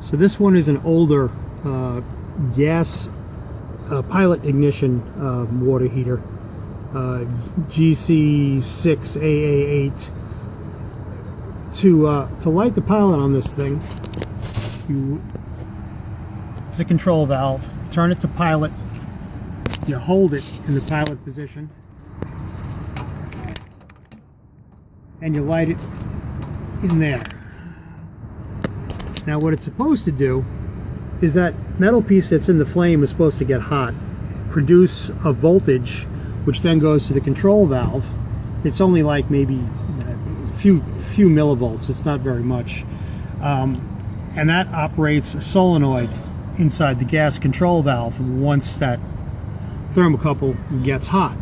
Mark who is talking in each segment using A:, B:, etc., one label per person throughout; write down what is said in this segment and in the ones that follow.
A: So this one is an older gas pilot ignition water heater, GC6AA8. To light the pilot on this thing, there's a control valve. Turn it to pilot. You hold it in the pilot position, and you light it in there. Now what it's supposed to do is that metal piece that's in the flame is supposed to get hot, produce a voltage, which then goes to the control valve. It's only like maybe a few millivolts. It's not very much. And that operates a solenoid inside the gas control valve once that thermocouple gets hot.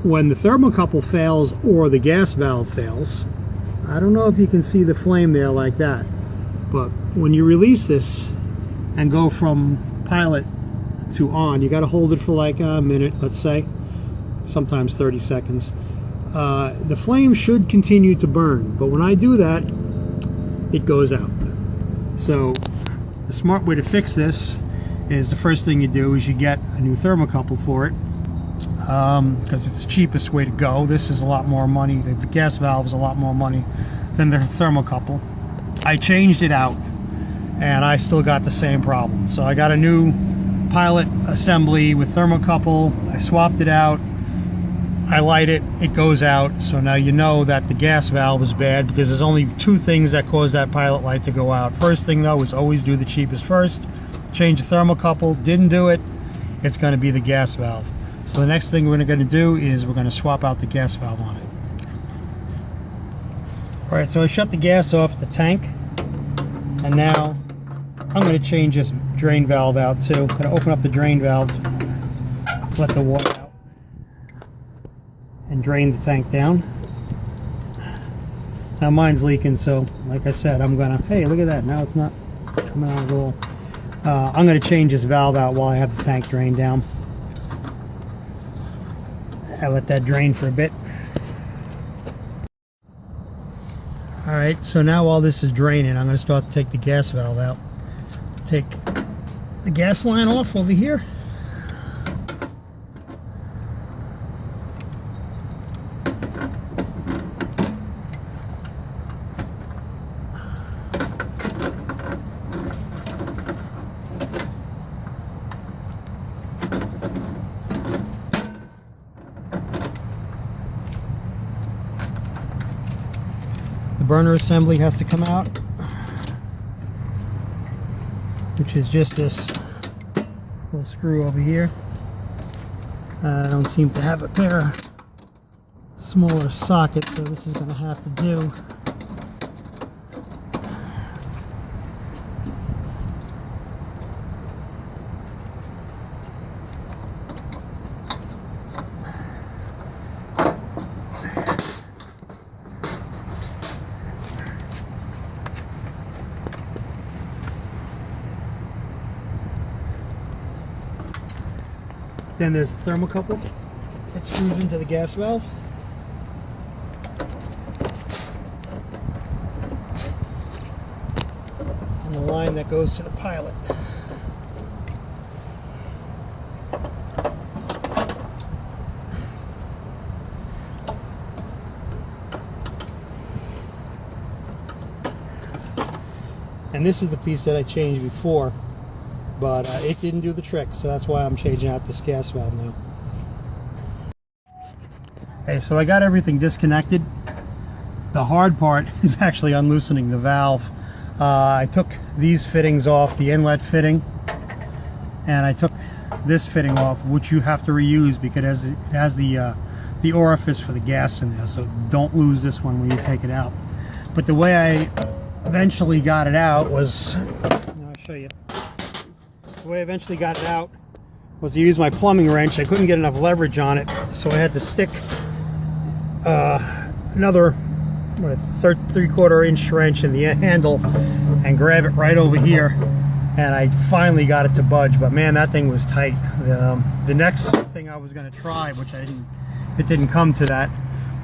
A: When the thermocouple fails or the gas valve fails, I don't know if you can see the flame there like that, but when you release this and go from pilot to on, you got to hold it for like a minute, let's say, sometimes 30 seconds. The flame should continue to burn, but when I do that, it goes out. So the smart way to fix this is the first thing you do is you get a new thermocouple for it, because it's the cheapest way to go. This is a lot more money. The gas valve is a lot more money than the thermocouple. I changed it out and I still got the same problem. So I got a new pilot assembly with thermocouple. I swapped it out. I light it, it goes out. So now you know that the gas valve is bad, because there's only two things that cause that pilot light to go out. First thing though is always do the cheapest first. Change the thermocouple, didn't do it, it's going to be the gas valve. So the next thing we're going to do is we're going to swap out the gas valve on it. Alright, so I shut the gas off at the tank, and now I'm going to change this drain valve out too. I'm going to open up the drain valve, let the water out, and drain the tank down. Now mine's leaking, so like I said, I'm going to, hey, look at that, now it's not coming out at all. I'm going to change this valve out while I have the tank drained down. I let that drain for a bit. Alright, so now while this is draining, I'm going to start to take the gas valve out. Take the gas line off over here. Burner assembly has to come out, which is just this little screw over here. I don't seem to have a pair of smaller sockets, so this is going to have to do. Then there's the thermocouple that screws into the gas valve. And the line that goes to the pilot. And this is the piece that I changed before, but it didn't do the trick, so that's why I'm changing out this gas valve now. Okay, so I got everything disconnected. The hard part is actually unloosening the valve. I took these fittings off, the inlet fitting, and I took this fitting off, which you have to reuse because it has the orifice for the gas in there, so don't lose this one when you take it out. But the way I eventually got it out was, I'll show you. The way I eventually got it out was to use my plumbing wrench. I couldn't get enough leverage on it, so I had to stick another 3/4 inch wrench in the handle and grab it right over here, and I finally got it to budge. But man, that thing was tight. The next thing I was going to try, which it didn't come to that,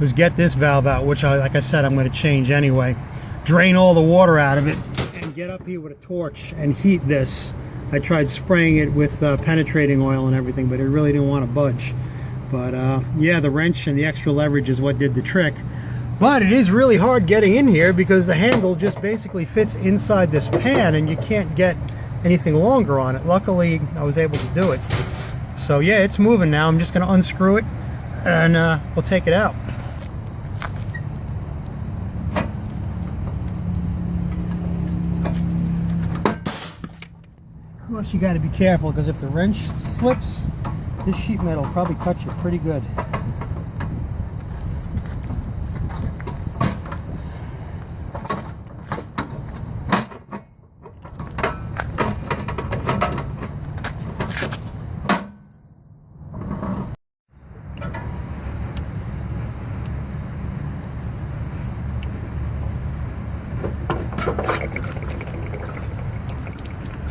A: was get this valve out, which like I said, I'm going to change anyway. Drain all the water out of it and can get up here with a torch and heat this. I tried spraying it with penetrating oil and everything, but it really didn't want to budge. But yeah, the wrench and the extra leverage is what did the trick. But it is really hard getting in here because the handle just basically fits inside this pan and you can't get anything longer on it. Luckily, I was able to do it. So yeah, it's moving now. I'm just going to unscrew it and we'll take it out. Of course, you got to be careful because if the wrench slips, this sheet metal will probably cut you pretty good.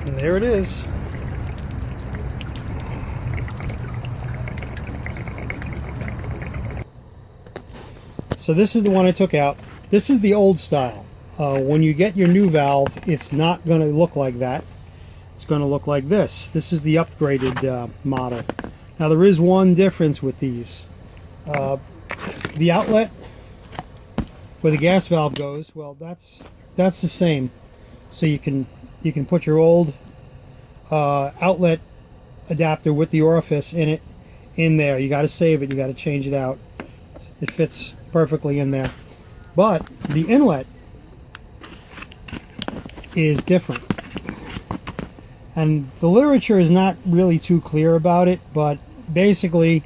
A: And there it is. So this is the one I took out. This is the old style. When you get your new valve, it's not going to look like that. It's going to look like this. This is the upgraded model. Now there is one difference with these. The outlet where the gas valve goes, well, that's the same. So you can put your old outlet adapter with the orifice in it in there. You got to save it. You got to change it out. It fits perfectly in there. But the inlet is different. And the literature is not really too clear about it, but basically,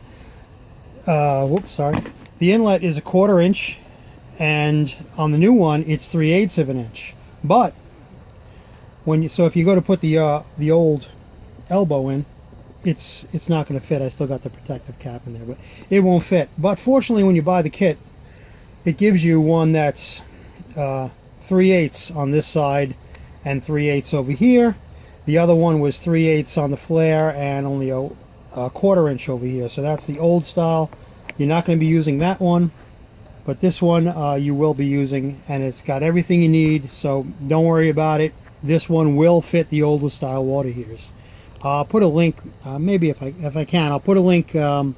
A: the inlet is 1/4 inch, and on the new one, it's 3/8 of an inch. But so if you go to put the old elbow in, it's not going to fit. I still got the protective cap in there, but it won't fit. But fortunately, when you buy the kit, it gives you one that's 3/8 on this side and 3/8 over here. The other one was 3/8 on the flare and only a 1/4 inch over here. So that's the old style. You're not going to be using that one, but this one you will be using, and it's got everything you need. So don't worry about it. This one will fit the older style water heaters. I'll put a link, maybe if I can, I'll put a link down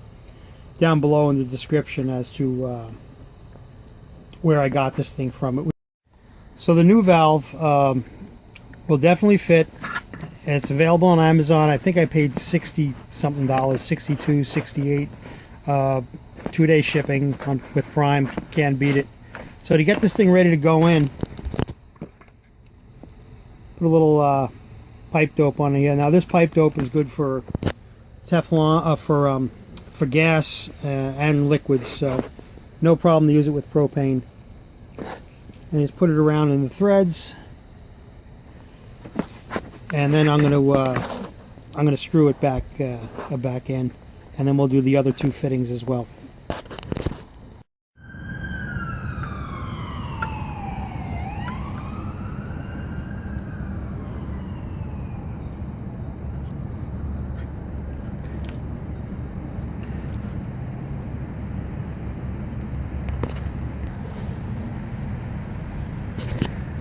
A: below in the description as to where I got this thing from. So the new valve will definitely fit. It's available on Amazon. I think I paid 60 something dollars, 62, 68. 2-day shipping with Prime. Can't beat it. So to get this thing ready to go in, put a little pipe dope on it here. Now this pipe dope is good for Teflon, for gas and liquids, so no problem to use it with propane. And just put it around in the threads, and then I'm gonna screw it back in, and then we'll do the other two fittings as well.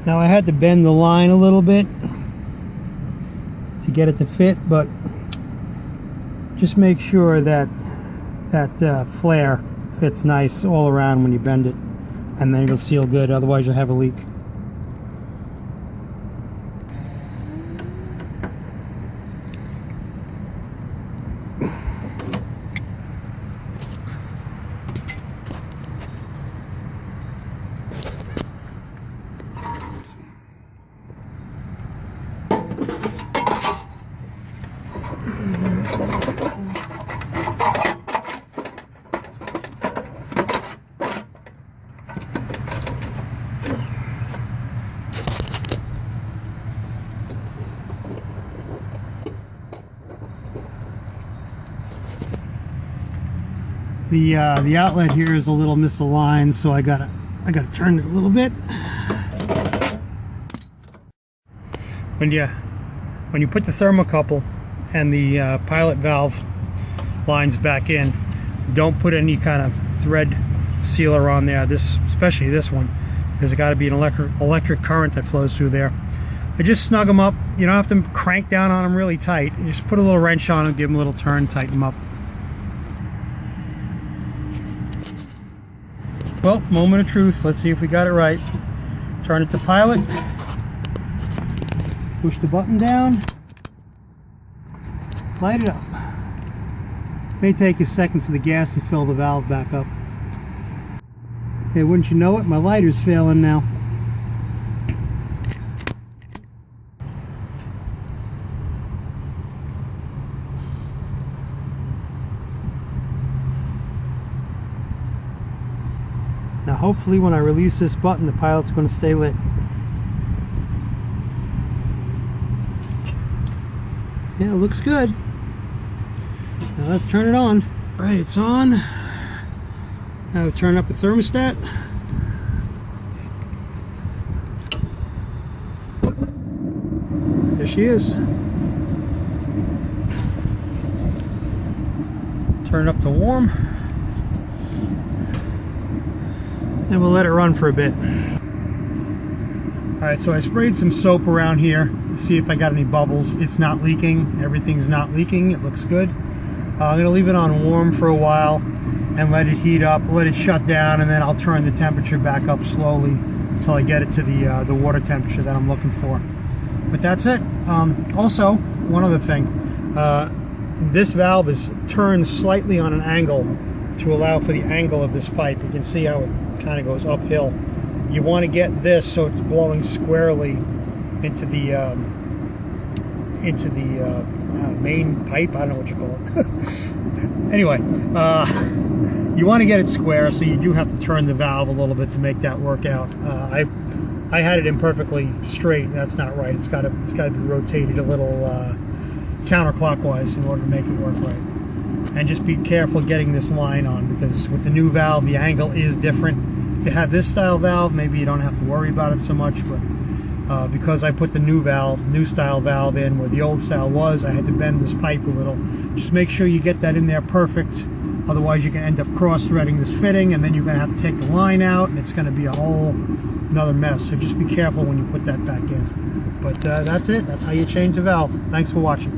A: Now I had to bend the line a little bit to get it to fit, but just make sure that that flare fits nice all around when you bend it, and then it'll seal good. Otherwise you'll have a leak. The outlet here is a little misaligned, so I gotta turn it a little bit. When you put the thermocouple and the pilot valve lines back in, don't put any kind of thread sealer on there. Especially this one, because it got to be an electric current that flows through there. I just snug them up. You don't have to crank down on them really tight. You just put a little wrench on them, give them a little turn, tighten them up. Well, moment of truth. Let's see if we got it right. Turn it to pilot. Push the button down. Light it up. May take a second for the gas to fill the valve back up. Hey, wouldn't you know it, my lighter's failing now. Now hopefully when I release this button, the pilot's going to stay lit. Yeah, it looks good. Now let's turn it on. All right, it's on. Now turn up the thermostat. There she is. Turn it up to warm. And we'll let it run for a bit. Alright, so I sprayed some soap around here to see if I got any bubbles. It's not leaking. Everything's not leaking. It looks good. I'm going to leave it on warm for a while and let it heat up, let it shut down, and then I'll turn the temperature back up slowly until I get it to the water temperature that I'm looking for. But that's it. Also, one other thing. This valve is turned slightly on an angle to allow for the angle of this pipe. You can see how it kind of goes uphill. You want to get this so it's blowing squarely into the main pipe. I don't know what you call it. Anyway, you want to get it square, so you do have to turn the valve a little bit to make that work out. I had it imperfectly straight. That's not right. It's got to be rotated a little counterclockwise in order to make it work right. And just be careful getting this line on, because with the new valve, the angle is different. If you have this style valve, maybe you don't have to worry about it so much, but because I put the new style valve in where the old style was, I had to bend this pipe a little. Just make sure you get that in there perfect. Otherwise, you can end up cross-threading this fitting, and then you're going to have to take the line out, and it's going to be a whole another mess. So just be careful when you put that back in. But that's it. That's how you change the valve. Thanks for watching.